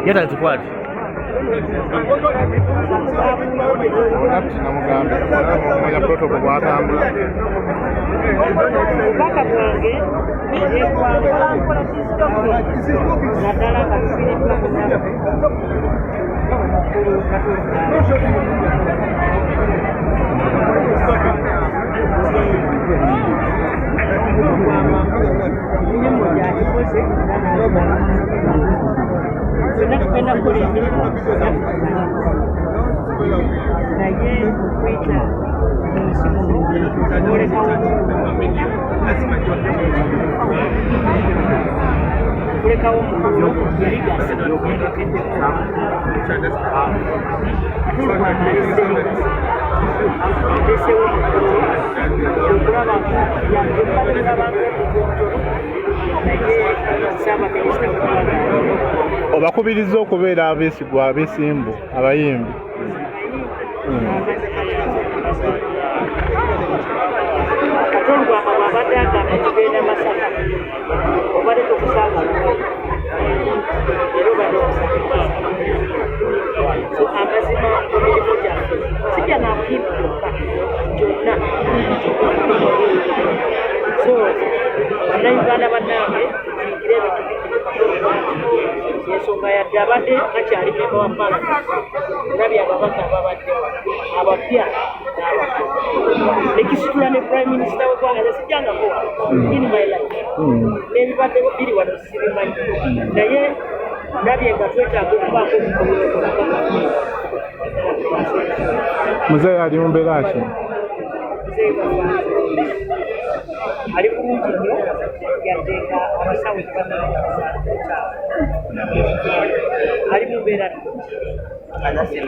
Yata zikwati. Mwenye protocol kwa atambula. Baka bwange yekwambala naddala kasiri naye okwita kulekawo mukono erigasa okulaba Obakubiriza okubeera abeesigwa abeesimbu abayimbi. Katolwa abadde agamba tugenda Masaka obadde tukusanga era obadde okusanga amazima emirimu gyange sijja namuyimbi yokka gyonna so bannayuganda bannange tuyigire ebintu ensonga yadde abadde akyali memba wa palamenti olabye ababaka ababadde abapya nekisitula ne prime minister w'eggwanga tesijjangako in my life n'ebibadde biri wano sibimanyi naye ndabye nga twetaaga okubaako Muzeeyi ali mu mbeera ki? ali bulungi nnyo yadde nga abasawo ali mu mbeera